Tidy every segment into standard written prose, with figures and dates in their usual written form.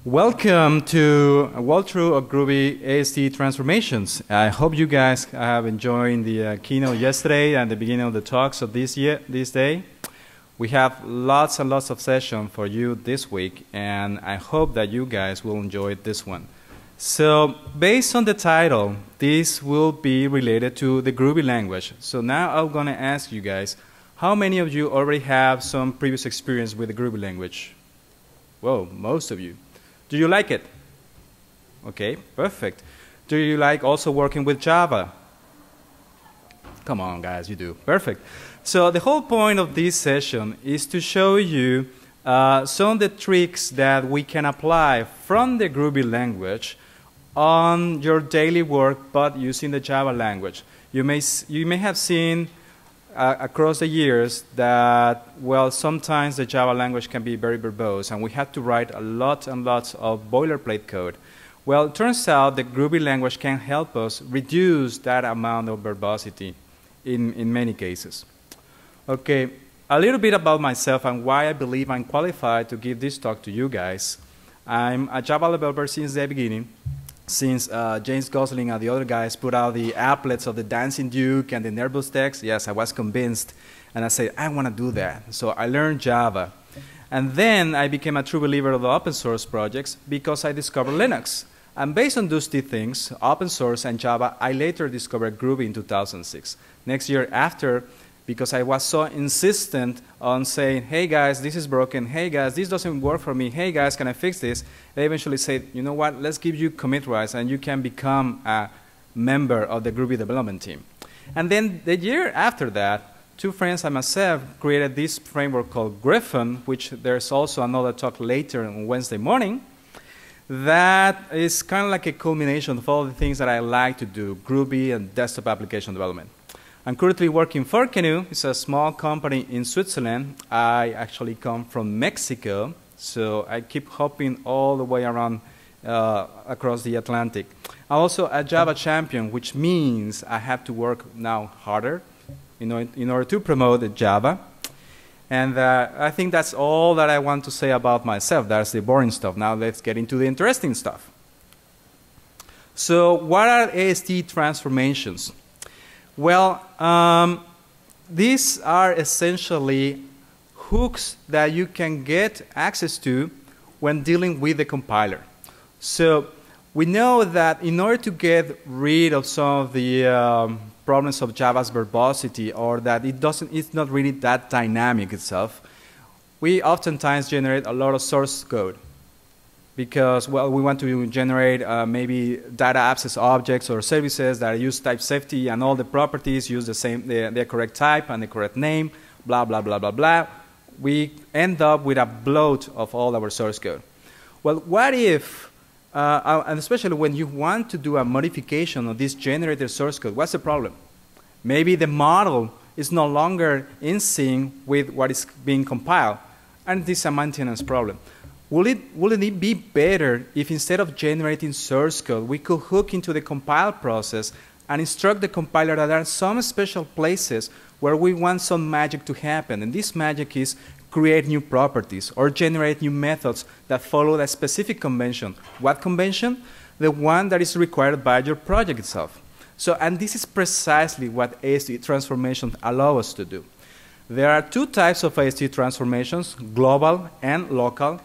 Welcome to a walkthrough of Groovy AST Transformations. I hope you guys have enjoyed the keynote yesterday and the beginning of the talks of this day. We have lots and lots of sessions for you this week, and I hope that you guys will enjoy this one. So, based on the title, this will be related to the Groovy language. So now I'm going to ask you guys, how many of you already have some previous experience with the Groovy language? Whoa, most of you. Do you like it? Okay, perfect. Do you like also working with Java? Come on, guys, you do. Perfect. So the whole point of this session is to show you some of the tricks that we can apply from the Groovy language on your daily work, but using the Java language. You may have seen across the years that, well, sometimes the Java language can be very verbose, and we have to write a lot and lots of boilerplate code. Well, it turns out the Groovy language can help us reduce that amount of verbosity in many cases. Okay, a little bit about myself and why I believe I'm qualified to give this talk to you guys. I'm a Java developer since the beginning. Since James Gosling and the other guys put out the applets of the Dancing Duke and the Nervous text, yes, I was convinced, and I said, I want to do that. So I learned Java. And then I became a true believer of the open source projects because I discovered Linux. And based on those two things, open source and Java, I later discovered Groovy in 2006. Next year after, because I was so insistent on saying, hey guys, this is broken, hey guys, this doesn't work for me, hey guys, can I fix this? They eventually said, you know what, let's give you commit rights and you can become a member of the Groovy development team. And then the year after that, two friends and myself created this framework called Griffon, which there's also another talk later on Wednesday morning. That is kind of like a culmination of all the things that I like to do, Groovy and desktop application development. I'm currently working for Canoe. It's a small company in Switzerland. I actually come from Mexico, so I keep hopping all the way around across the Atlantic. I'm also a Java champion, which means I have to work now harder in order to promote Java. And I think that's all that I want to say about myself. That's the boring stuff. Now let's get into the interesting stuff. So what are AST transformations? Well, these are essentially hooks that you can get access to when dealing with the compiler. So we know that in order to get rid of some of the problems of Java's verbosity, or that it's not really that dynamic itself, we oftentimes generate a lot of source code. Because, well, we want to generate maybe data access objects or services that use type safety and all the properties use the correct type and the correct name, blah, blah, blah, blah, blah. We end up with a bloat of all our source code. Well, what if, and especially when you want to do a modification of this generated source code, what's the problem? Maybe the model is no longer in sync with what is being compiled, and this is a maintenance problem. Wouldn't it be better if instead of generating source code, we could hook into the compile process and instruct the compiler that there are some special places where we want some magic to happen? And this magic is create new properties or generate new methods that follow a specific convention. What convention? The one that is required by your project itself. So, and this is precisely what AST transformations allow us to do. There are two types of AST transformations, global and local.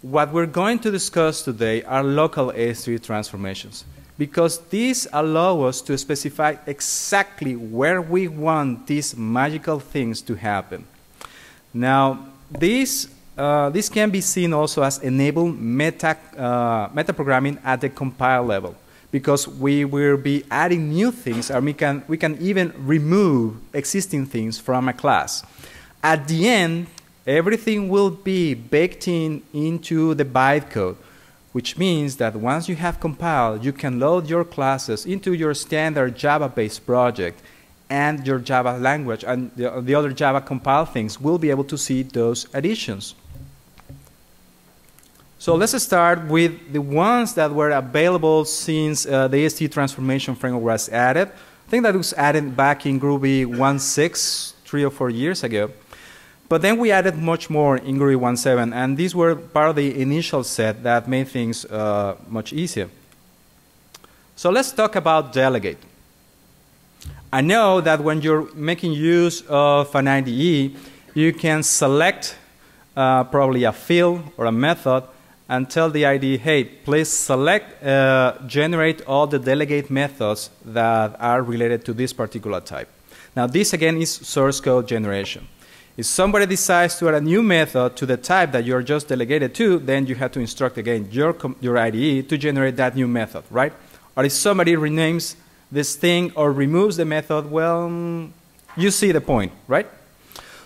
What we're going to discuss today are local AST transformations, because these allow us to specify exactly where we want these magical things to happen. Now, this can be seen also as enable metaprogramming at the compile level, because we will be adding new things, and we can even remove existing things from a class. At the end, everything will be baked into the bytecode, which means that once you have compiled, you can load your classes into your standard Java-based project, and your Java language and the other Java compile things will be able to see those additions. So let's start with the ones that were available since the AST transformation framework was added. I think that was added back in Groovy 1.6, 3 or 4 years ago. But then we added much more in Groovy 1.7, and these were part of the initial set that made things much easier. So let's talk about Delegate. I know that when you're making use of an IDE, you can select probably a field or a method and tell the IDE, hey, please select, generate all the delegate methods that are related to this particular type. Now this again is source code generation. If somebody decides to add a new method to the type that you're just delegated to, then you have to instruct again your IDE to generate that new method, right? Or if somebody renames this thing or removes the method, well, you see the point, right?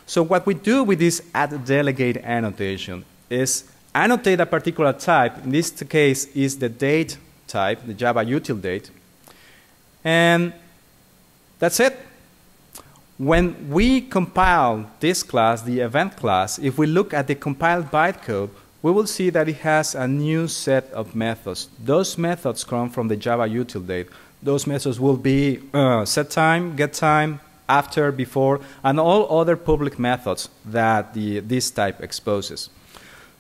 So what we do with this add delegate annotation is annotate a particular type. In this case is the date type, the Java util date, and that's it. When we compile this class, the event class, if we look at the compiled bytecode, we will see that it has a new set of methods. Those methods come from the Java util date. Those methods will be set time, get time, after, before, and all other public methods that this type exposes.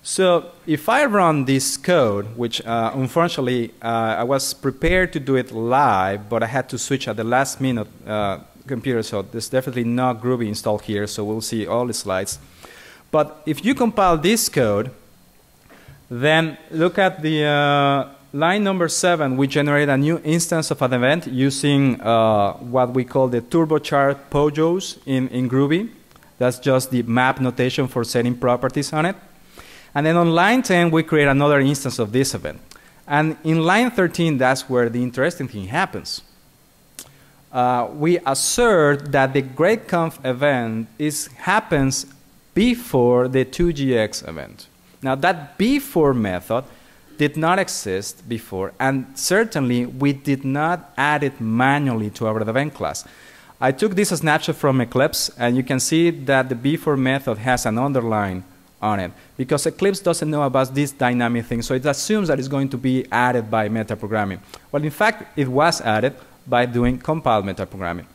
So if I run this code, which unfortunately I was prepared to do it live, but I had to switch at the last minute computer, so there's definitely not Groovy installed here, so we'll see all the slides. But if you compile this code, then look at the line number 7, we generate a new instance of an event using what we call the turbocharged POJOs in Groovy. That's just the map notation for setting properties on it. And then on line 10, we create another instance of this event. And in line 13, that's where the interesting thing happens. We assert that the greatconf event happens before the 2GX event. Now that before method did not exist before, and certainly we did not add it manually to our event class. I took this snapshot from Eclipse, and you can see that the before method has an underline on it, because Eclipse doesn't know about this dynamic thing, so it assumes that it's going to be added by metaprogramming. Well, in fact, it was added by doing compile metaprogramming.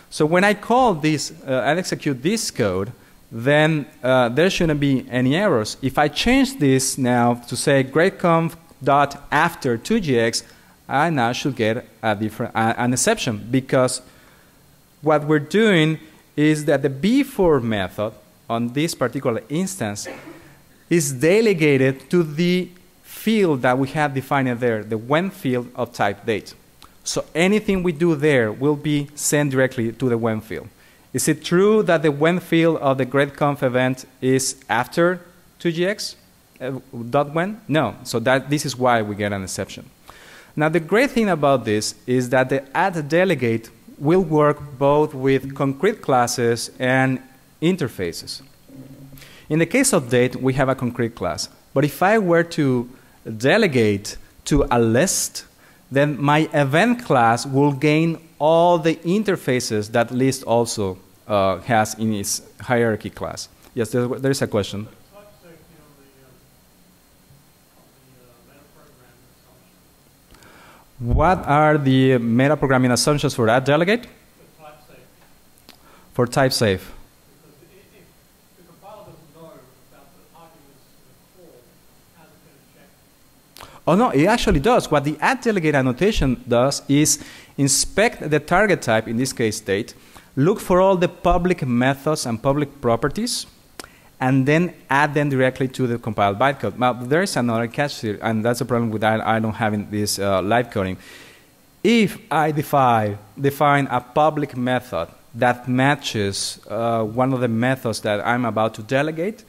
So when I call this and execute this code, then there shouldn't be any errors. If I change this now to say greatconf.after 2GX, I now should get a different an exception, because what we're doing is that the before method on this particular instance is delegated to the field that we have defined there, the when field of type date. So anything we do there will be sent directly to the when field. Is it true that the when field of the greatconf event is after 2GX? Dot when? No. So this is why we get an exception. Now the great thing about this is that the add delegate will work both with concrete classes and interfaces. In the case of date, we have a concrete class. But if I were to delegate to a list, then my event class will gain all the interfaces that list also has in its hierarchy class. Yes, there is a question. What are the metaprogramming assumptions for that delegate? For type safe. For type safe. Because if the compiler doesn't know about the arguments in the call, how's it going to check? Oh no, it actually does. What the add delegate annotation does is inspect the target type, in this case date, look for all the public methods and public properties, and then add them directly to the compiled bytecode. Now, there is another catch here, and that's a problem with I don't having this live coding. If I define a public method that matches one of the methods that I'm about to delegate,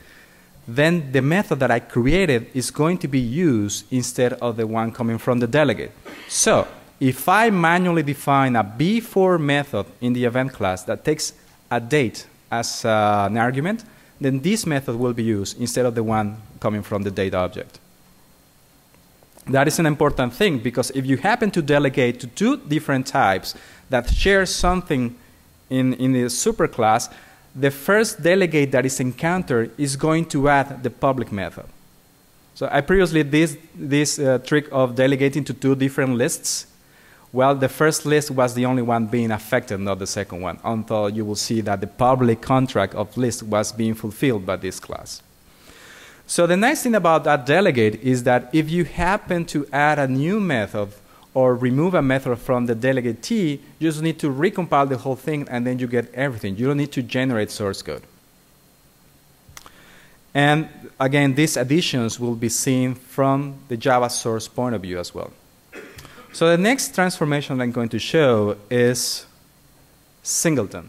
then the method that I created is going to be used instead of the one coming from the delegate. So, if I manually define a before method in the event class that takes a date as an argument, then this method will be used instead of the one coming from the date object. That is an important thing, because if you happen to delegate to two different types that share something in the superclass, the first delegate that is encountered is going to add the public method. So I previously did this trick of delegating to two different lists. Well, the first list was the only one being affected, not the second one, until you will see that the public contract of list was being fulfilled by this class. So the nice thing about that delegate is that if you happen to add a new method or remove a method from the delegate T, you just need to recompile the whole thing and then you get everything. You don't need to generate source code. And again, these additions will be seen from the Java source point of view as well. So the next transformation I'm going to show is singleton.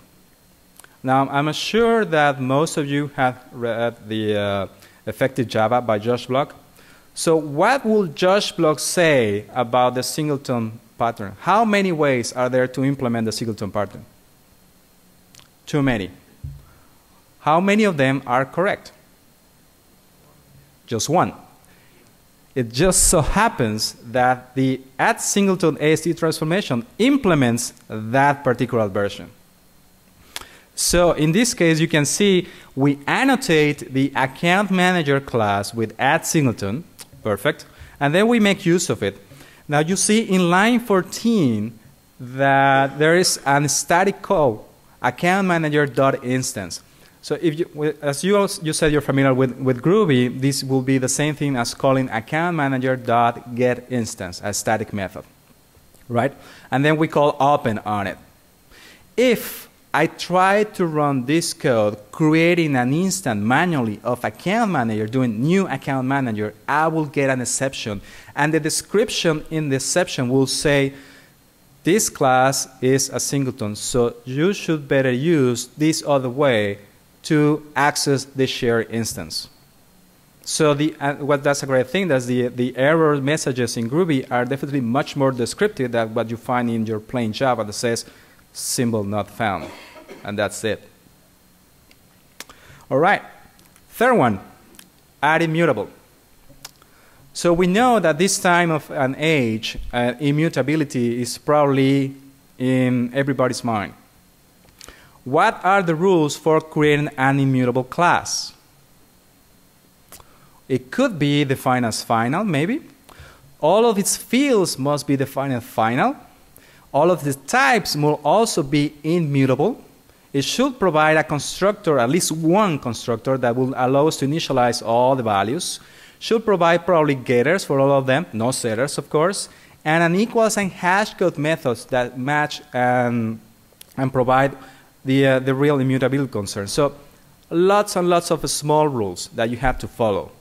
Now, I'm sure that most of you have read the Effective Java by Josh Block. So what will Josh Block say about the singleton pattern? How many ways are there to implement the singleton pattern? Too many. How many of them are correct? Just one. It just so happens that the add singleton AST transformation implements that particular version. So in this case, you can see we annotate the account manager class with add singleton, perfect, and then we make use of it. Now you see in line 14 that there is a static call, account manager.instance. So if you, as you said you're familiar with Groovy, this will be the same thing as calling account manager.getInstance, a static method, right? And then we call open on it. If I try to run this code, creating an instance manually of account manager, doing new account manager, I will get an exception. And the description in the exception will say, this class is a singleton, so you should better use this other way to access the shared instance. So that's a great thing, that the error messages in Groovy are definitely much more descriptive than what you find in your plain Java that says symbol not found, and that's it. All right, third one, add immutable. So we know that this time of an age, immutability is probably in everybody's mind. What are the rules for creating an immutable class? It could be defined as final, maybe. All of its fields must be defined as final. All of the types will also be immutable. It should provide a constructor, at least one constructor, that will allow us to initialize all the values. Should provide probably getters for all of them, no setters, of course, and an equals and hashcode methods that match and provide the real immutability concern. So lots and lots of small rules that you have to follow.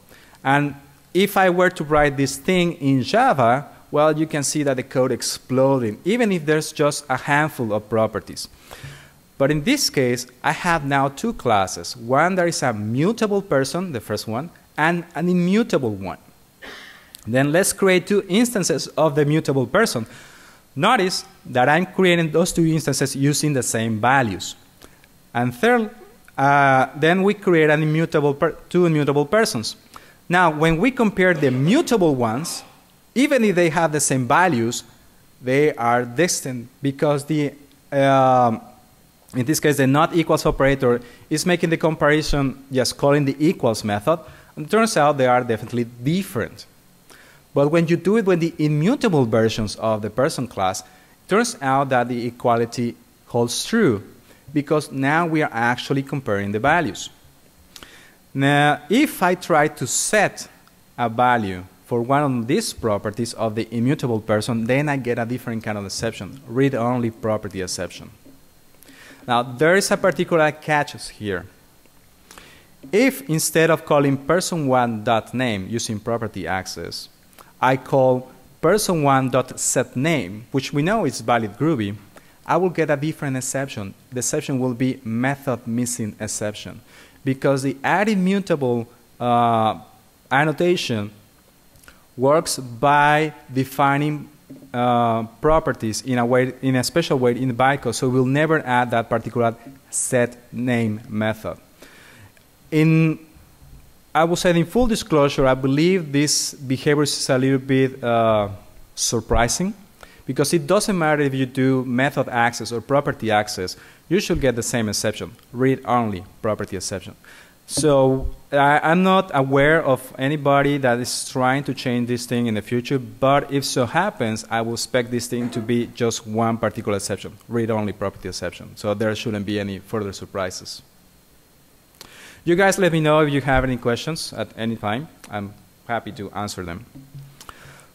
And if I were to write this thing in Java, well, you can see that the code exploding, even if there's just a handful of properties. But in this case, I have now two classes. One that is a mutable person, the first one, and an immutable one. Then let's create two instances of the mutable person. Notice that I'm creating those two instances using the same values. And third, then we create an two immutable persons. Now, when we compare the mutable ones, even if they have the same values, they are distant because in this case, the not equals operator is making the comparison just calling the equals method. And it turns out they are definitely different. But when you do it with the immutable versions of the person class, it turns out that the equality holds true because now we are actually comparing the values. Now, if I try to set a value for one of these properties of the immutable person, then I get a different kind of exception, read-only property exception. Now, there is a particular catch here. If instead of calling person1.name using property access, I call person1.setName, which we know is valid Groovy, I will get a different exception. The exception will be method missing exception, because the add immutable annotation works by defining properties in a special way in the bytecode, so we'll never add that particular setName method. I will say in full disclosure, I believe this behavior is a little bit surprising, because it doesn't matter if you do method access or property access, you should get the same exception, read-only property exception. So I'm not aware of anybody that is trying to change this thing in the future, but if so happens, I will expect this thing to be just one particular exception, read-only property exception. So there shouldn't be any further surprises. You guys let me know if you have any questions at any time. I'm happy to answer them.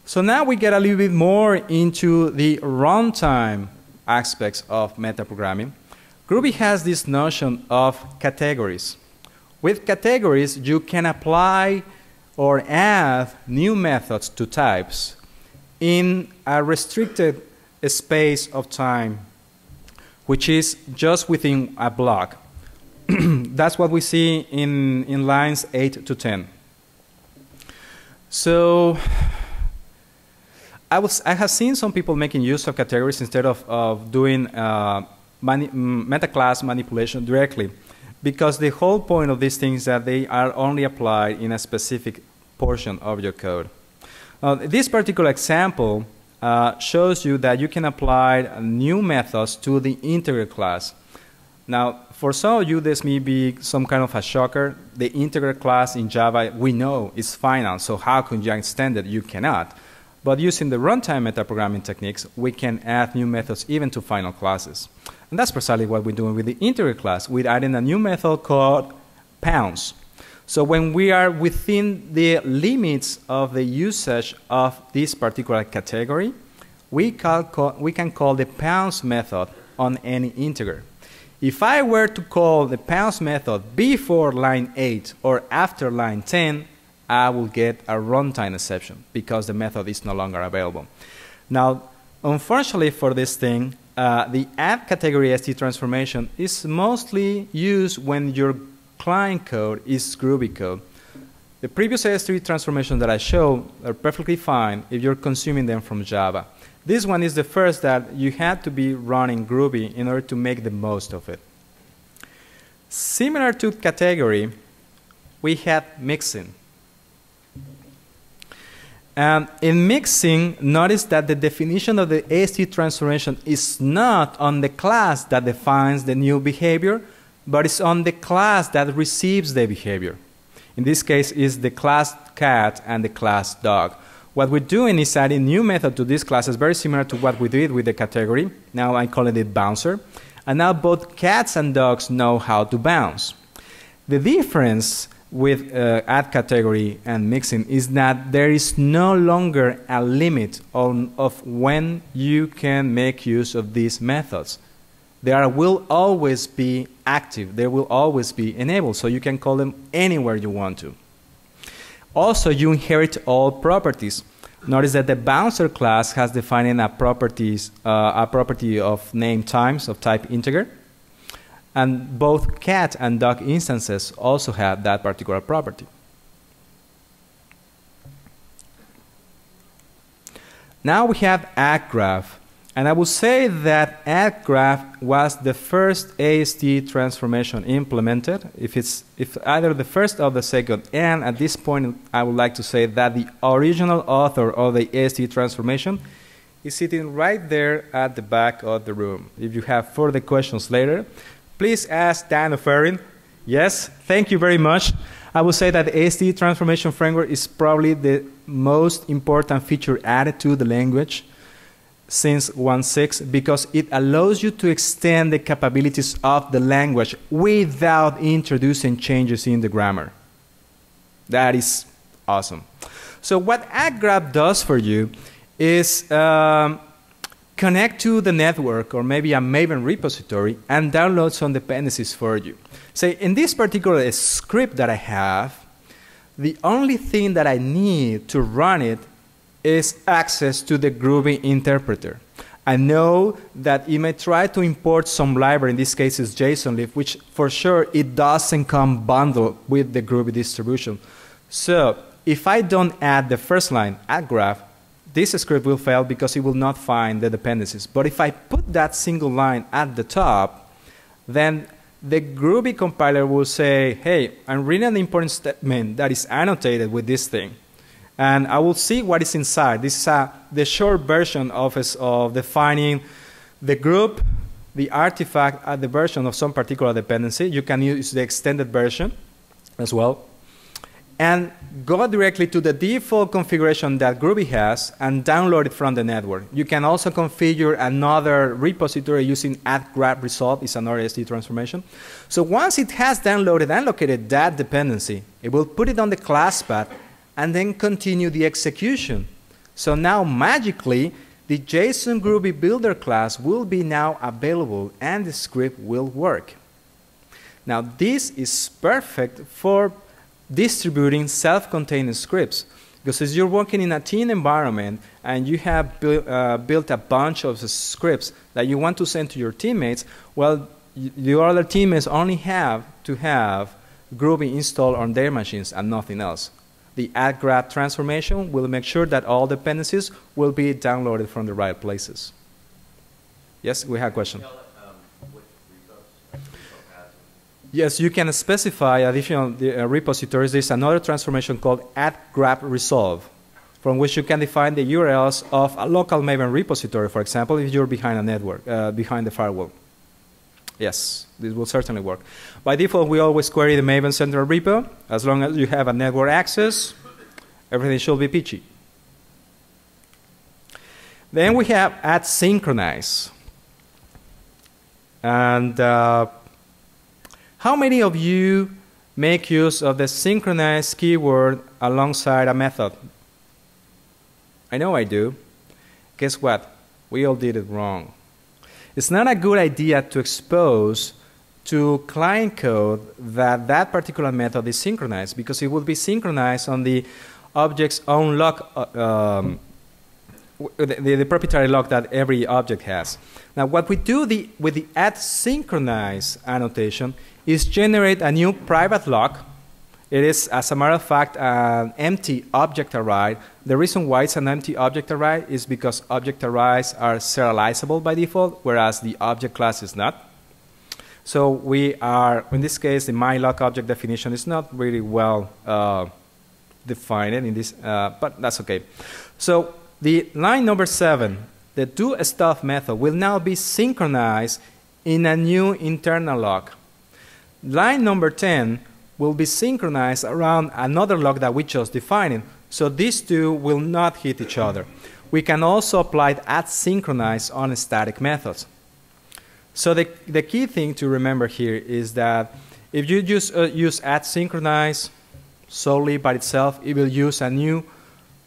So now we get a little bit more into the runtime aspects of metaprogramming. Groovy has this notion of categories. With categories, you can apply or add new methods to types in a restricted space of time, which is just within a block. That's what we see in lines 8 to 10. So I have seen some people making use of categories instead of doing meta-class manipulation directly, because the whole point of these things is that they are only applied in a specific portion of your code. This particular example shows you that you can apply new methods to the integer class. Now, for some of you, this may be some kind of a shocker. The integer class in Java, we know, is final, so how can you extend it? You cannot. But using the runtime metaprogramming techniques, we can add new methods even to final classes. And that's precisely what we're doing with the integer class. We're adding a new method called pounds. So when we are within the limits of the usage of this particular category, we can call the pounds method on any integer. If I were to call the pounds method before line 8 or after line 10, I will get a runtime exception because the method is no longer available. Now, unfortunately for this thing, the add category Ast transformation is mostly used when your client code is Groovy code. The previous Ast transformations that I showed are perfectly fine if you're consuming them from Java. This one is the first that you had to be running Groovy in order to make the most of it. Similar to category, we had mixing. In mixing, notice that the definition of the Ast transformation is not on the class that defines the new behavior, but it's on the class that receives the behavior. In this case, is the class cat and the class dog. What we're doing is adding new method to this class. It's very similar to what we did with the category. Now I call it a bouncer. And now both cats and dogs know how to bounce. The difference with add category and mixing is that there is no longer a limit of when you can make use of these methods. They will always be active. They will always be enabled, so you can call them anywhere you want to. Also, you inherit all properties. Notice that the bouncer class has defined a property of name times of type integer. And both cat and dog instances also have that particular property. Now we have addGraph. And I would say that addGraph was the first Ast transformation implemented, if either the first or the second. And at this point, I would like to say that the original author of the Ast transformation is sitting right there at the back of the room. If you have further questions later, please ask Dan O'Ferrin. Yes, thank you very much. I would say that the Ast transformation framework is probably the most important feature added to the language since 1.6 because it allows you to extend the capabilities of the language without introducing changes in the grammar. That is awesome. So what addGraph does for you is connect to the network or maybe a Maven repository and download some dependencies for you. Say, in this particular script that I have, the only thing that I need to run it is access to the Groovy interpreter. I know that you may try to import some library, in this case is JSONLib, which for sure it doesn't come bundled with the Groovy distribution. So if I don't add the first line, addGraph, this script will fail because it will not find the dependencies. But if I put that single line at the top, then the Groovy compiler will say, hey, I'm reading an important statement that is annotated with this thing. And I will see what is inside. This is the short version of defining the group, the artifact, at the version of some particular dependency. You can use the extended version. as well, and go directly to the default configuration that Groovy has and download it from the network. You can also configure another repository using @grab_resolve. It's an Are Ast transformation. So once it has downloaded and located that dependency, it will put it on the class path and then continue the execution. So now magically, the JSON Groovy Builder class will be now available and the script will work. Now this is perfect for distributing self-contained scripts, because as you're working in a team environment and you have built a bunch of scripts that you want to send to your teammates, well, your other teammates only have to have Groovy installed on their machines and nothing else. The @grab transformation will make sure that all dependencies will be downloaded from the right places. Yes, we have a question. Yes, you can specify additional repositories. There's another transformation called @grab_resolve, from which you can define the URLs of a local Maven repository, for example, if you're behind a network, behind the firewall. Yes, this will certainly work. By default, we always query the Maven central repo. As long as you have a network access, everything should be peachy. Then we have @synchronize. And how many of you make use of the synchronize keyword alongside a method? I know I do. Guess what? We all did it wrong. It's not a good idea to expose to client code that that particular method is synchronized, because it will be synchronized on the object's own lock, the proprietary lock that every object has. Now what we do with the @synchronize annotation is generate a new private lock. It is, as a matter of fact, an empty object array. The reason why it's an empty object array is because object arrays are serializable by default, whereas the object class is not. So we are, in this case, the mylock object definition is not really well defined in this, but that's okay. So the line number 7, the doStuff method, will now be synchronized in a new internal lock. Line number 10 will be synchronized around another lock that we just defined. So these two will not hit each other. We can also apply @synchronize on static methods. So the key thing to remember here is that if you just use @synchronize solely by itself, it will use a new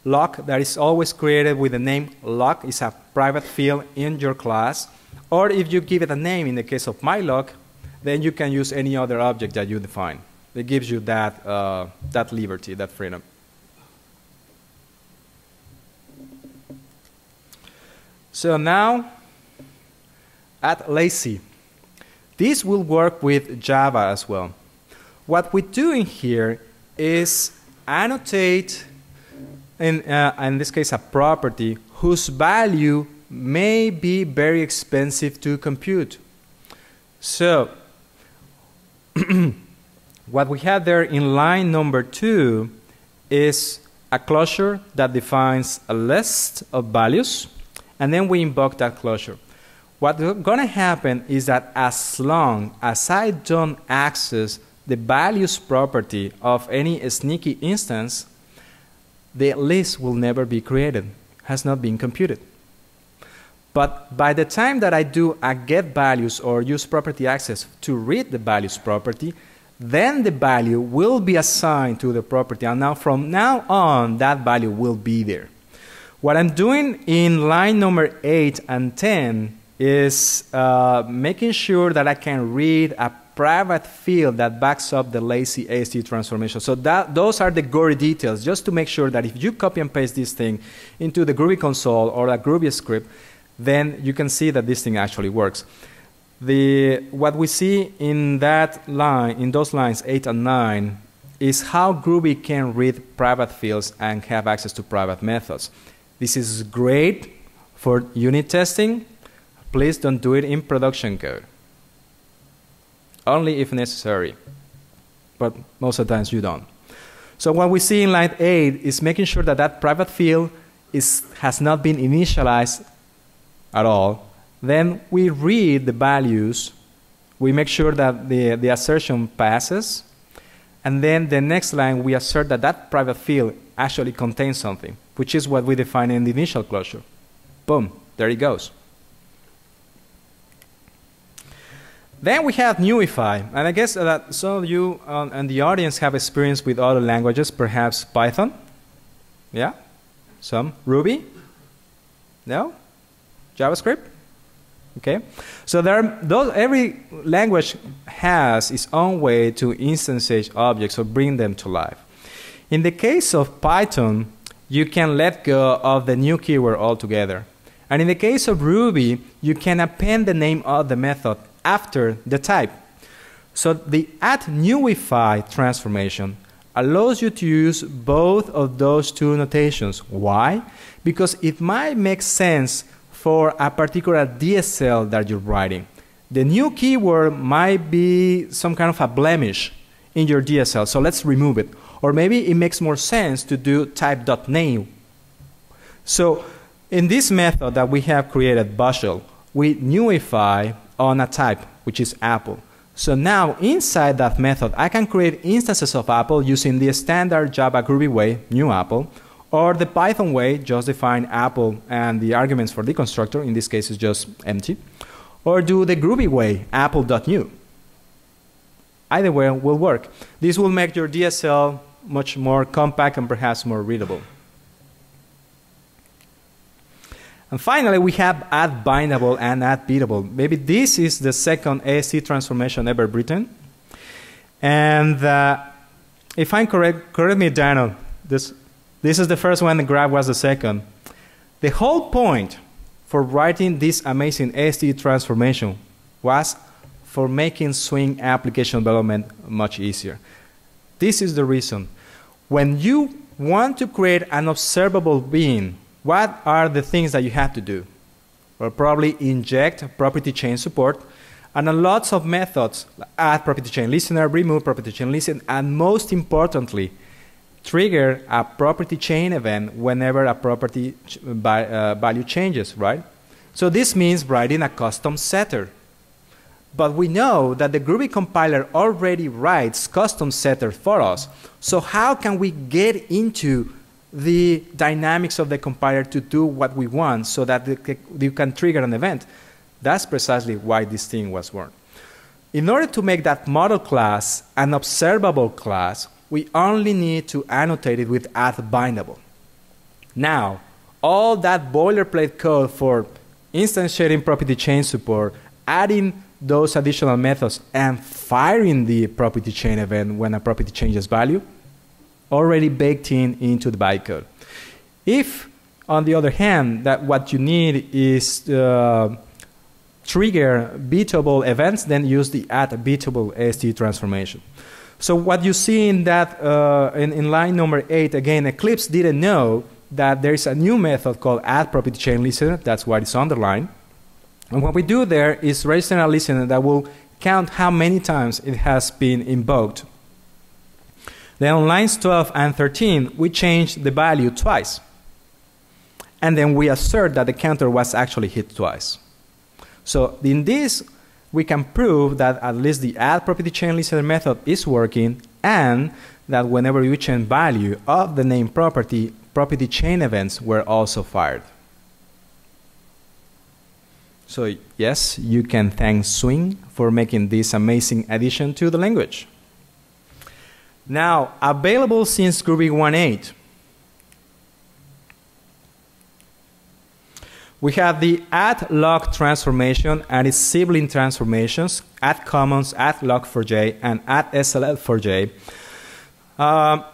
lock that is always created with the name lock. It's a private field in your class. Or if you give it a name, in the case of mylock, then you can use any other object that you define. It gives you that, that liberty, that freedom. So now, @lazy. This will work with Java as well. What we're doing here is annotate, in this case, a property whose value may be very expensive to compute. So, what we have there in line number 2 is a closure that defines a list of values, and then we invoke that closure. What's going to happen is that as long as I don't access the values property of any sneaky instance, the list will never be created, has not been computed. But by the time that I do a get values or use property access to read the values property, then the value will be assigned to the property, and now from now on that value will be there. What I'm doing in line number 8 and 10 is making sure that I can read a private field that backs up the lazy AST transformation. So those are the gory details, just to make sure that if you copy and paste this thing into the Groovy console or a Groovy script, then you can see that this thing actually works. What we see in that line, in those lines 8 and 9, is how Groovy can read private fields and have access to private methods. This is great for unit testing. Please don't do it in production code. Only if necessary. But most of the times you don't. So what we see in line 8 is making sure that that private field has not been initialized at all. Then we read the values. We make sure that the assertion passes. And then the next line, we assert that that private field actually contains something, which is what we define in the initial closure. Boom, there it goes. Then we have newify, and I guess that some of you and the audience have experience with other languages, perhaps Python, yeah, some Ruby, no, JavaScript, okay. So there are every language has its own way to instantiate objects or bring them to life. In the case of Python, you can let go of the new keyword altogether, and in the case of Ruby, you can append the name of the method after the type. So the @newify transformation allows you to use both of those two notations. Why? Because it might make sense for a particular DSL that you're writing. The new keyword might be some kind of a blemish in your DSL, so let's remove it. Or maybe it makes more sense to do type.name. So in this method that we have created, Bushel, we newify on a type, which is Apple. So now inside that method, I can create instances of Apple using the standard Java Groovy way, new Apple, or the Python way, just define Apple and the arguments for the constructor, in this case is just empty, or do the Groovy way, apple.new. Either way will work. This will make your DSL much more compact and perhaps more readable. And finally, we have @bindable and @beatable. Maybe this is the second AST transformation ever written. And if I'm correct me, Daniel, this is the first one, and Grab was the second. The whole point for writing this amazing AST transformation was for making Swing application development much easier. This is the reason. When you want to create an observable being, what are the things that you have to do? Well, probably inject property chain support, and lots of methods, add property chain listener, remove property chain listen, and most importantly, trigger a property chain event whenever a property value changes, right? So this means writing a custom setter. But we know that the Groovy compiler already writes custom setter for us. So how can we get into the dynamics of the compiler to do what we want so that you can trigger an event? That's precisely why this thing was born. In order to make that model class an observable class, we only need to annotate it with @bindable. Now, all that boilerplate code for instantiating property chain support, adding those additional methods, and firing the property chain event when a property changes value, already baked into the bytecode. If, on the other hand, that what you need is trigger beatable events, then use the @beatable AST transformation. So what you see in that in line number 8, again, Eclipse didn't know that there is a new method called @propertyChainListener. That's why it's underlined. And what we do there is register a listener that will count how many times it has been invoked. Then on lines 12 and 13, we change the value twice. And then we assert that the counter was actually hit twice. So in this, we can prove that at least the @propertyChainListener method is working, and that whenever you change value of the name property, property chain events were also fired. So yes, you can thank Swing for making this amazing addition to the language. Now, available since Groovy 1.8. We have the @log transformation and its sibling transformations, @commons, @log4j, and @SLL4j.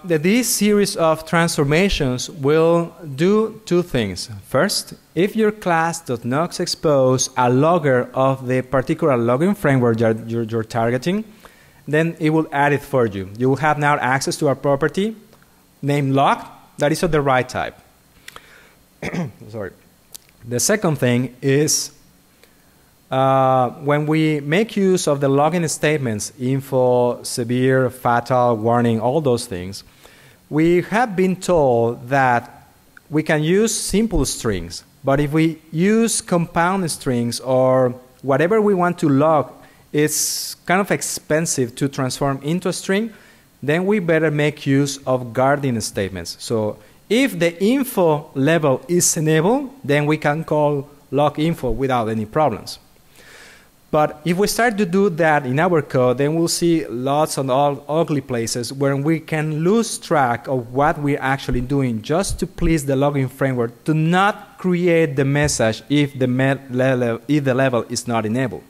This series of transformations will do two things. First, if your class does not expose a logger of the particular logging framework you're targeting, then it will add it for you. You will have now access to a property named log that is of the right type. Sorry. The second thing is when we make use of the logging statements, info, severe, fatal, warning, all those things, we have been told that we can use simple strings, but if we use compound strings or whatever we want to log, it's kind of expensive to transform into a string. then we better make use of guarding statements. So if the info level is enabled, then we can call log info without any problems. But if we start to do that in our code, then we'll see lots of ugly places where we can lose track of what we're actually doing just to please the logging framework to not create the message if the level is not enabled.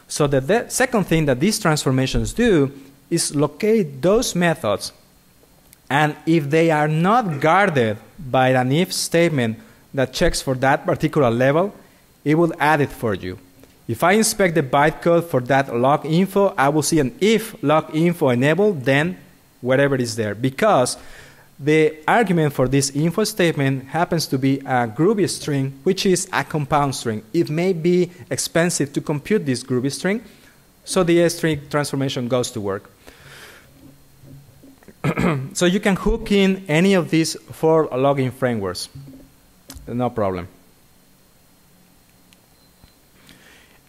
So the second thing that these transformations do is locate those methods, and if they are not guarded by an if statement that checks for that particular level, it will add it for you. If I inspect the bytecode for that log info, I will see an if log info enabled, then whatever is there. Because the argument for this info statement happens to be a Groovy string, which is a compound string. It may be expensive to compute this Groovy string, so the string transformation goes to work. So you can hook in any of these 4 logging frameworks. No problem.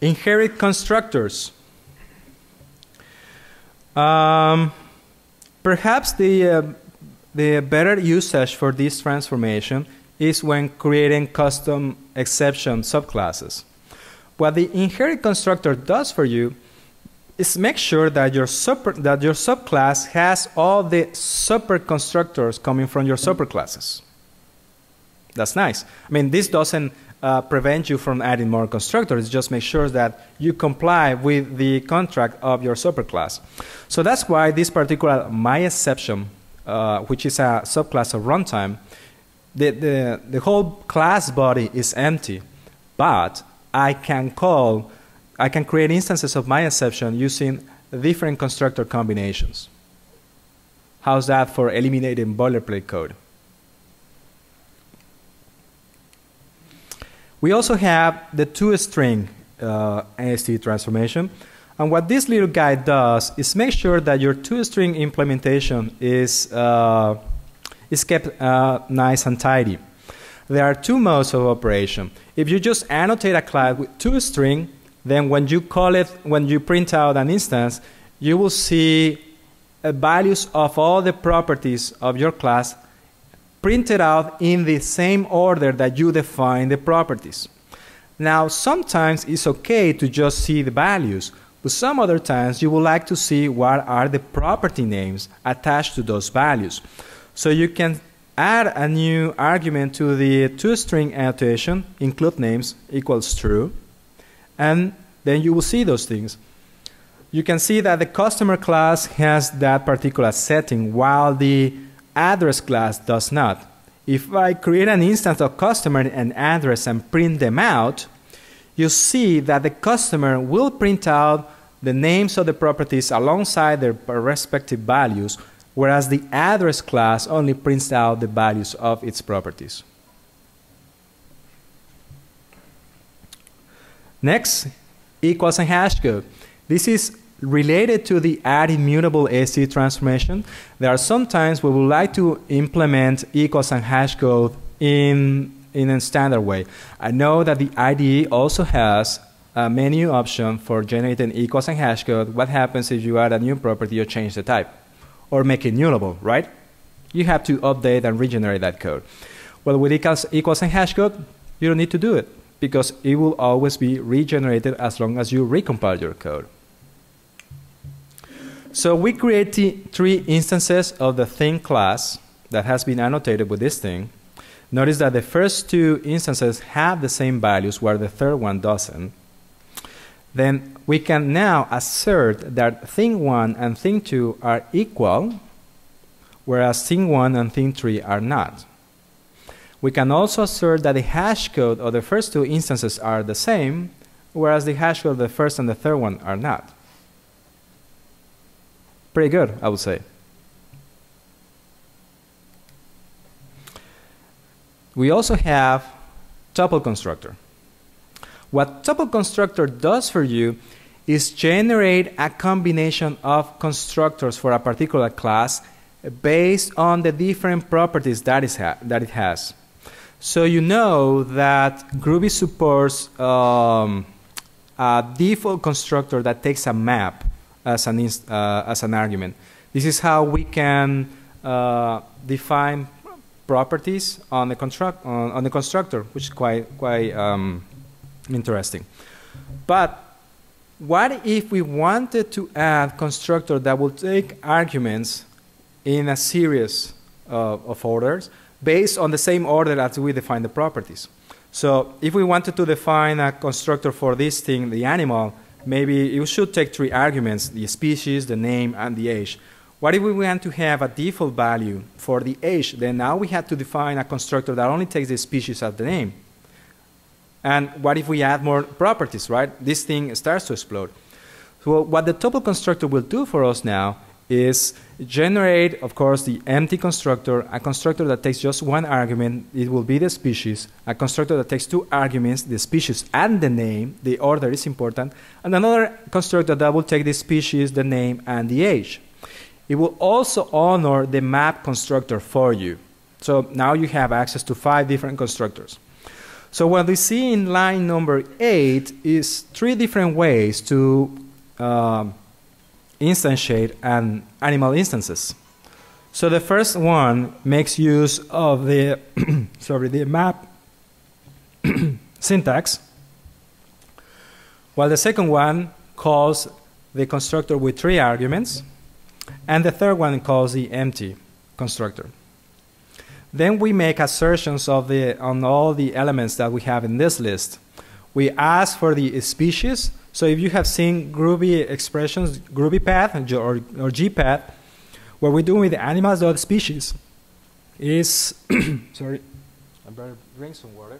Inherit constructors. Perhaps the better usage for this transformation is when creating custom exception subclasses. What the inherit constructor does for you is make sure that your subclass has all the super constructors coming from your superclasses. That's nice. I mean, this doesn't prevent you from adding more constructors. Just make sure that you comply with the contract of your superclass. So that's why this particular myException, which is a subclass of runtime, the whole class body is empty, but I can create instances of myException using different constructor combinations. How's that for eliminating boilerplate code? We also have the toString AST transformation. And what this little guy does is make sure that your toString implementation is kept nice and tidy. There are 2 modes of operation. If you just annotate a class with toString, then when you call it, when you print out an instance, you will see values of all the properties of your class printed out in the same order that you define the properties. Now, sometimes it's okay to just see the values, but some other times you would like to see what are the property names attached to those values. So you can add a new argument to the toString annotation, include names equals true, and then you will see those things. You can see that the customer class has that particular setting while the address class does not. If I create an instance of customer and address and print them out, you see that the customer will print out the names of the properties alongside their respective values, whereas the address class only prints out the values of its properties. Next, equals and hashcode. This is related to the add immutable AST transformation. There are some times we would like to implement equals and hashcode in a standard way. I know that the IDE also has a menu option for generating equals and hashcode. What happens if you add a new property or change the type? Or make it immutable, right? You have to update and regenerate that code. Well, with equals and hashcode, you don't need to do it because it will always be regenerated as long as you recompile your code. So we create 3 instances of the thing class that has been annotated with this thing. Notice that the first 2 instances have the same values, where the third one doesn't. Then we can now assert that thing1 and thing2 are equal, whereas thing1 and thing3 are not. We can also assert that the hashcode of the first 2 instances are the same, whereas the hashcode of the first and the third one are not. Pretty good, I would say. We also have tuple constructor. What tuple constructor does for you is generate a combination of constructors for a particular class based on the different properties that it has. So you know that Groovy supports a default constructor that takes a map as an argument. This is how we can define properties on the constructor, which is quite interesting. But what if we wanted to add constructor that will take arguments in a series of orders based on the same order as we define the properties? So if we wanted to define a constructor for this thing, the animal, maybe it should take 3 arguments, the species, the name, and the age. What if we want to have a default value for the age? Then now we have to define a constructor that only takes the species as the name. And what if we add more properties, right? This thing starts to explode. So what the tuple constructor will do for us now is generate, of course, the empty constructor, a constructor that takes just 1 argument, it will be the species, a constructor that takes 2 arguments, the species and the name, the order is important, and another constructor that will take the species, the name, and the age. It will also honor the map constructor for you. So now you have access to 5 different constructors. So what we see in line number 8 is 3 different ways to instantiate an animal instances. So the first one makes use of the the map syntax, while the second one calls the constructor with 3 arguments, and the third one calls the empty constructor. Then we make assertions on all the elements that we have in this list. We ask for the species. So if you have seen Groovy expressions, Groovy path or GPath, what we do with the animals.species is sorry, I better drink some water.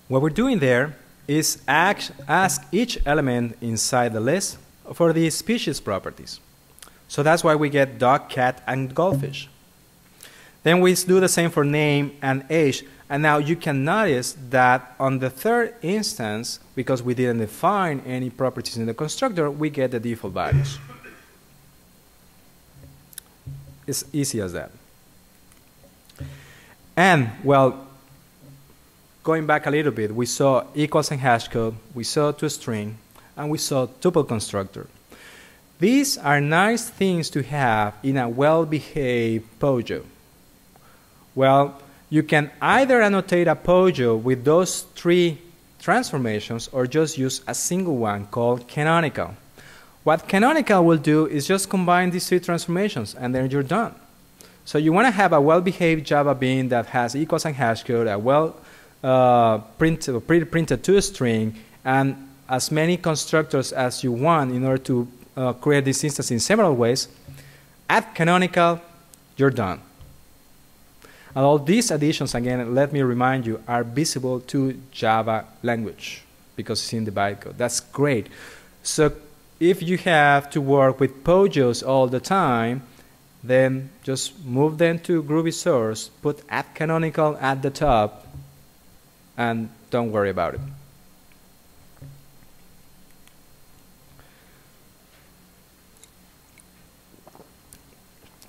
What we're doing there is ask each element inside the list for the species properties. So that's why we get dog, cat, and goldfish. Then we do the same for name and age. And now you can notice that on the third instance, because we didn't define any properties in the constructor, we get the default values. It's easy as that. And, well, going back a little bit, we saw equals and hashcode, we saw toString, and we saw tuple constructor. These are nice things to have in a well-behaved POJO. Well, you can either annotate a POJO with those 3 transformations or just use a single one called canonical. What canonical will do is just combine these 3 transformations and then you're done. So you want to have a well-behaved Java bean that has equals and hashcode, a pre-printed toString, and as many constructors as you want in order to create this instance in several ways. Add canonical, you're done. And all these additions, again, let me remind you, are visible to Java language because it's in the bytecode. That's great. So if you have to work with POJOs all the time, then just move them to Groovy source, put add canonical at the top, and don't worry about it.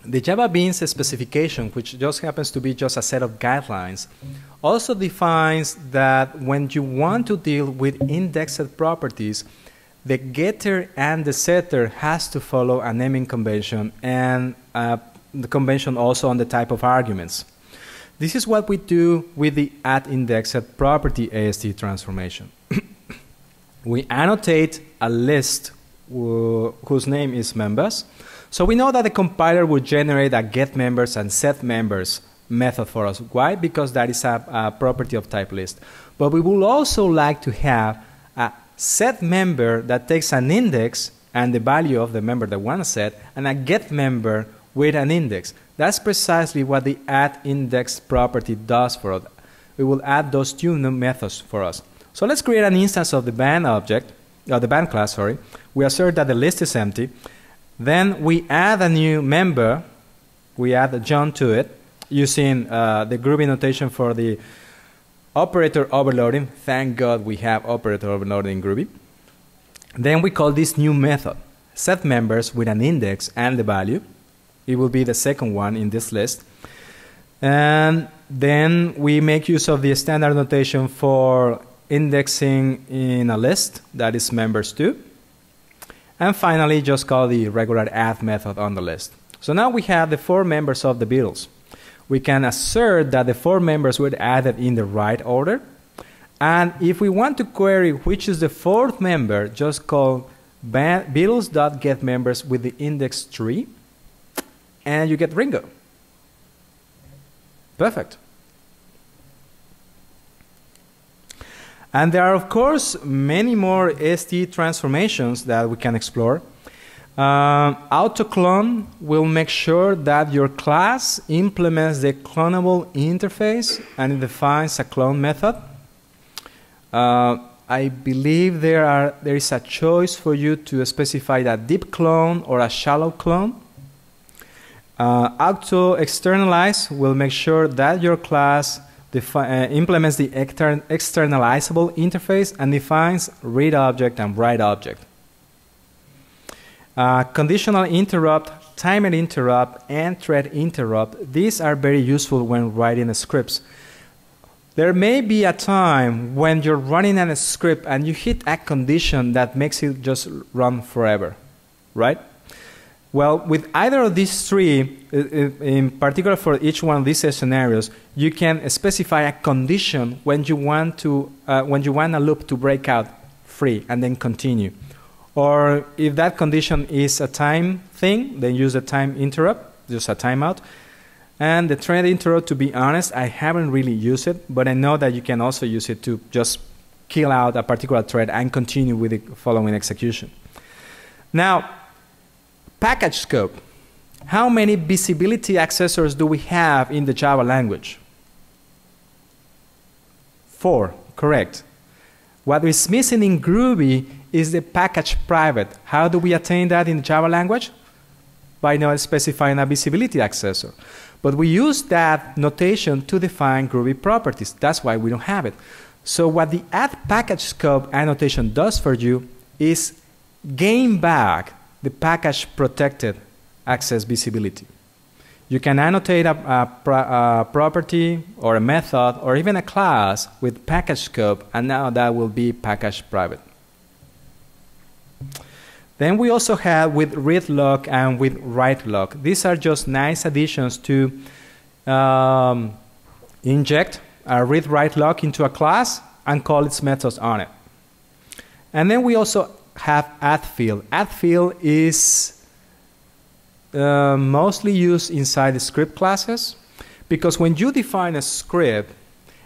The Java Beans specification, which just happens to be just a set of guidelines, also defines that when you want to deal with indexed properties, the getter and the setter has to follow a naming convention and the convention also on the type of arguments. This is what we do with the addIndexed property AST transformation. We annotate a list whose name is members. So we know that the compiler will generate a getMembers and setMembers method for us. Why? Because that is a property of type list. But we would also like to have a setMember that takes an index and the value of the member that we want to set, and a getMember with an index. That's precisely what the addIndex property does for us. We will add those 2 new methods for us. So let's create an instance of the band object, the band class, sorry. We assert that the list is empty. Then we add a new member. We add a John to it using the Groovy notation for the operator overloading. Thank God we have operator overloading in Groovy. Then we call this new method, setMembers with an index and the value. It will be the second one in this list. And then we make use of the standard notation for indexing in a list that is members too. And finally, just call the regular add method on the list. So now we have the 4 members of the Beatles. We can assert that the 4 members were added in the right order. And if we want to query which is the 4th member, just call Beatles.getMembers with the index 3, and you get Ringo. Perfect. And there are, of course, many more AST transformations that we can explore. Autoclone will make sure that your class implements the clonable interface and it defines a clone method. I believe there is a choice for you to specify a deep clone or a shallow clone. Externalize will make sure that your class implements the externalizable interface and defines read object and write object. Conditional interrupt, timer interrupt, and thread interrupt, these are very useful when writing scripts. There may be a time when you're running a script and you hit a condition that makes it just run forever, right? Well, with either of these 3, in particular for each one of these scenarios, you can specify a condition when you want a loop to break out free and then continue. Or if that condition is a time thing, then use a time interrupt, just a timeout. And the thread interrupt, to be honest, I haven't really used it, but I know that you can also use it to just kill out a particular thread and continue with the following execution. Now, package scope. How many visibility accessors do we have in the Java language? 4, correct. What is missing in Groovy is the package private. How do we attain that in the Java language? By not specifying a visibility accessor. But we use that notation to define Groovy properties. That's why we don't have it. So what the add package scope annotation does for you is gain back the package protected access visibility. You can annotate a property or a method or even a class with package scope, and now that will be package private. Then we also have with read lock and with write lock. These are just nice additions to inject a read-write lock into a class and call its methods on it. And then we also have add field. Add field is mostly used inside the script classes, because when you define a script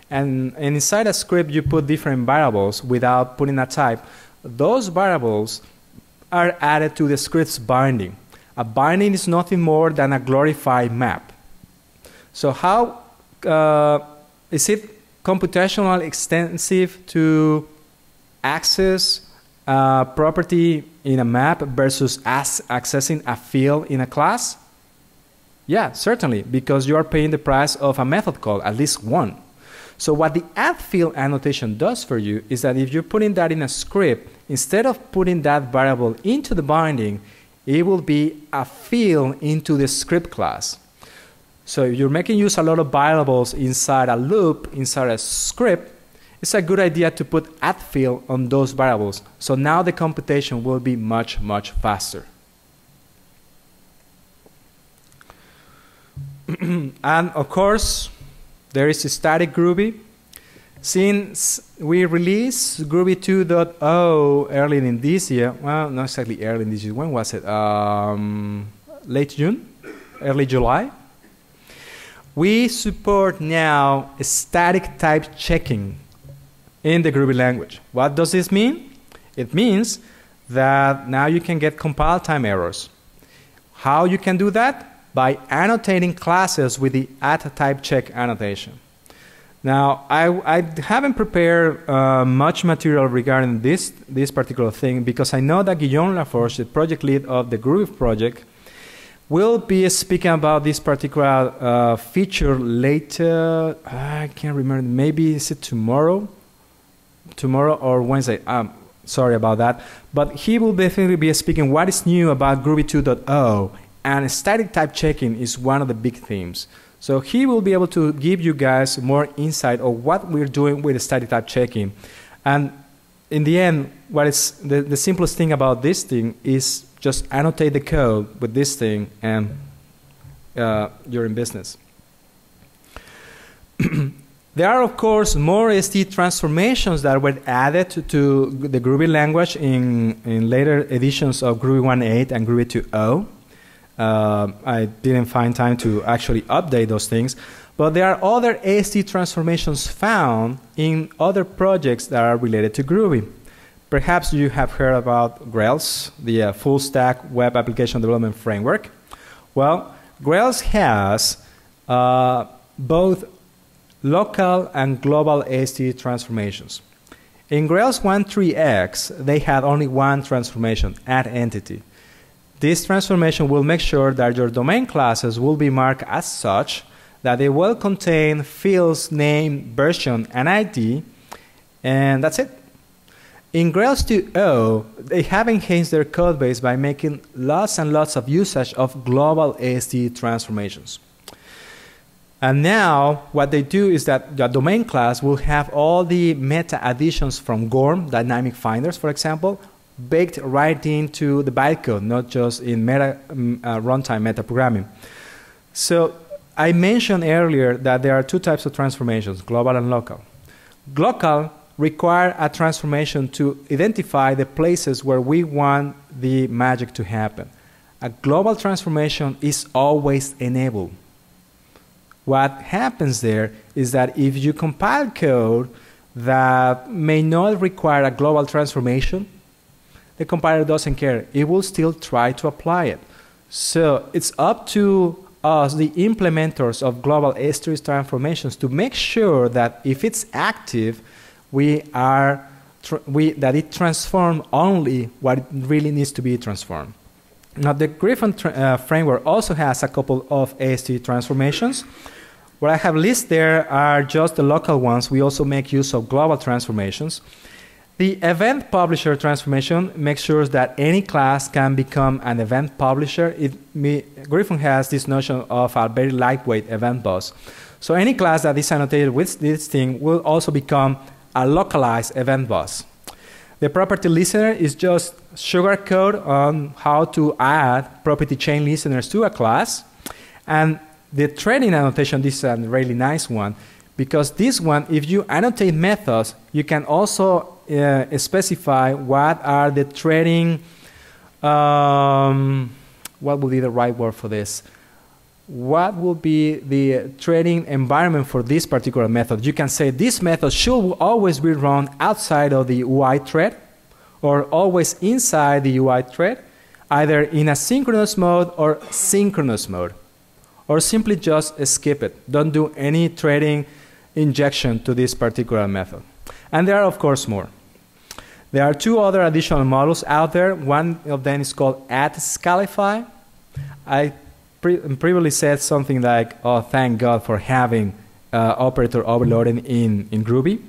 and inside a script you put different variables without putting a type, those variables are added to the script's binding. A binding is nothing more than a glorified map. So how is it computationally extensive to access a property in a map versus accessing a field in a class? Yeah, certainly, because you are paying the price of a method call, at least one. So what the add field annotation does for you is that if you're putting that in a script, instead of putting that variable into the binding, it will be a field into the script class. So if you're making use of a lot of variables inside a loop, inside a script, it's a good idea to put add field on those variables. So now the computation will be much, much faster. And of course, there is a static Groovy. Since we released Groovy 2.0 early in this year, well, not exactly early in this year, when was it? Late June? Early July? We support now a static type checking in the Groovy language. What does this mean? It means that now you can get compile time errors. How you can do that? By annotating classes with the add type check annotation. Now, I haven't prepared much material regarding this particular thing, because I know that Guillaume Laforge, the project lead of the Groovy project, will be speaking about this particular feature later. I can't remember. Maybe is it tomorrow? Tomorrow or Wednesday. Sorry about that. But he will definitely be speaking what is new about Groovy 2.0. And static type checking is one of the big themes. So he will be able to give you guys more insight on what we're doing with static type checking. And in the end, what is the simplest thing about this thing is just annotate the code with this thing, and you're in business. There are, of course, more AST transformations that were added to the Groovy language in later editions of Groovy 1.8 and Groovy 2.0. I didn't find time to actually update those things, but there are other AST transformations found in other projects that are related to Groovy. Perhaps you have heard about Grails, the full stack web application development framework. Well, Grails has both local and global AST transformations. In Grails 1.3x, they had only one transformation, add entity. This transformation will make sure that your domain classes will be marked as such that they will contain fields, name, version, and ID, and that's it. In Grails 2.0, they have enhanced their code base by making lots and lots of usage of global AST transformations. And now, what they do is that the domain class will have all the meta additions from GORM, dynamic finders, for example, baked right into the bytecode, not just in runtime metaprogramming. So I mentioned earlier that there are two types of transformations, global and local. Local require a transformation to identify the places where we want the magic to happen. A global transformation is always enabled. What happens there is that if you compile code that may not require a global transformation, the compiler doesn't care. It will still try to apply it. So it's up to us, the implementers of global AST transformations, to make sure that if it's active, that it transforms only what really needs to be transformed. Now, the Griffon framework also has a couple of AST transformations. What I have listed there are just the local ones. We also make use of global transformations. The event publisher transformation makes sure that any class can become an event publisher. Griffon has this notion of a very lightweight event bus. So any class that is annotated with this thing will also become a localized event bus. The property listener is just sugar code on how to add property chain listeners to a class. And the threading annotation, this is a really nice one, because this one, if you annotate methods, you can also specify what are the threading, what would be the right word for this? What will be the threading environment for this particular method? You can say this method should always be run outside of the UI thread or always inside the UI thread, either in asynchronous mode or synchronous mode. Or simply just skip it. Don't do any threading injection to this particular method. And there are, of course, more. There are two other additional models out there. One of them is called @scalify. I previously said something like, oh, thank God for having operator overloading in Groovy.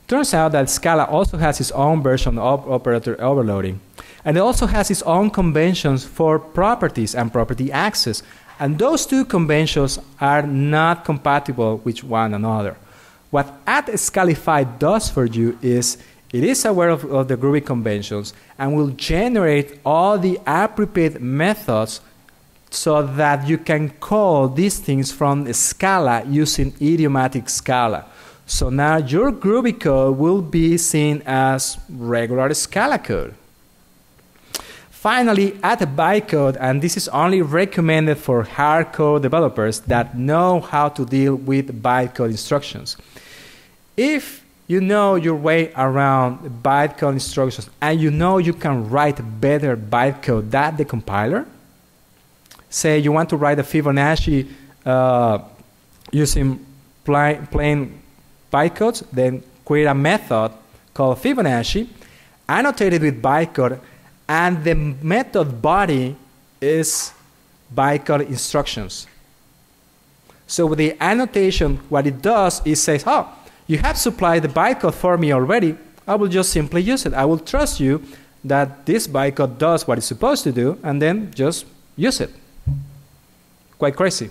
Turns out that Scala also has its own version of operator overloading. And it also has its own conventions for properties and property access. And those two conventions are not compatible with one another. What @scalify does for you is it is aware of the Groovy conventions and will generate all the appropriate methods so that you can call these things from Scala using idiomatic Scala. So now your Groovy code will be seen as regular Scala code. Finally, add bytecode, and this is only recommended for hardcode developers that know how to deal with bytecode instructions. If you know your way around bytecode instructions and you know you can write better bytecode than the compiler, say you want to write a Fibonacci using plain bytecodes, then create a method called Fibonacci, annotate it with bytecode, and the method body is bytecode instructions. So with the annotation, what it does is says, oh, you have supplied the bytecode for me already. I will just simply use it. I will trust you that this bytecode does what it's supposed to do, and then just use it. Quite crazy.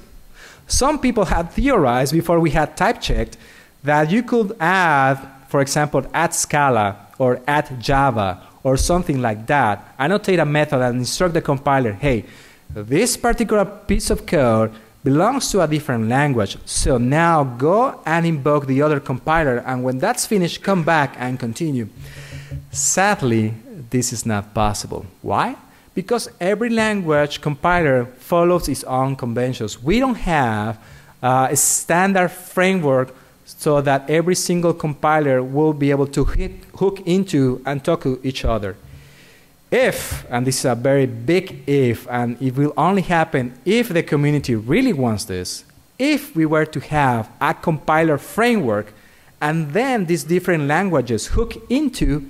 Some people had theorized before we had type checked that you could add for example, add Scala or add Java or something like that, annotate a method and instruct the compiler, hey, this particular piece of code belongs to a different language, so now go and invoke the other compiler, and when that's finished, come back and continue. Sadly, this is not possible. Why? Because every language compiler follows its own conventions. We don't have a standard framework so that every single compiler will be able to hook into and talk to each other. If, and this is a very big if, and it will only happen if the community really wants this, if we were to have a compiler framework and then these different languages hook into,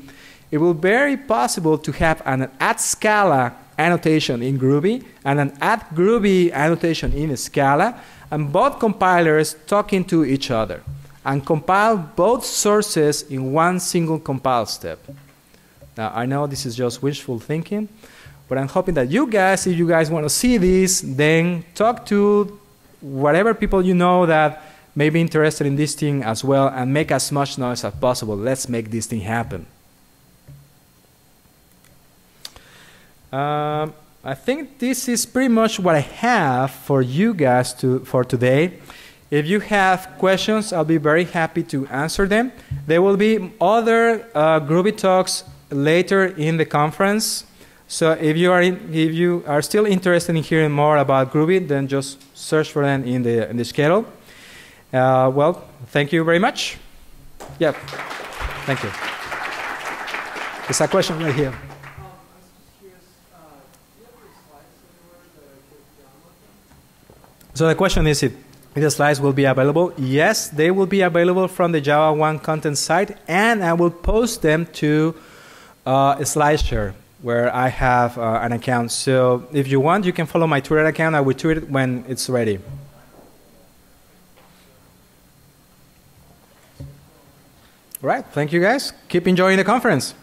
it will be very possible to have an add Scala annotation in Groovy and an add Groovy annotation in Scala, and both compilers talking to each other and compile both sources in one single compile step. Now, I know this is just wishful thinking, but I'm hoping that you guys, if you guys want to see this, then talk to whatever people you know that may be interested in this thing as well, and make as much noise as possible. Let's make this thing happen. I think this is pretty much what I have for you guys for today. If you have questions, I'll be very happy to answer them. There will be other Groovy talks later in the conference. So if you are still interested in hearing more about Groovy, then just search for them in the schedule. Well, thank you very much. Yeah, thank you. There's a question right here. So the question is if the slides will be available. Yes, they will be available from the Java 1 content site, and I will post them to SlideShare, where I have an account. So if you want, you can follow my Twitter account. I will tweet it when it's ready. All right, thank you guys. Keep enjoying the conference.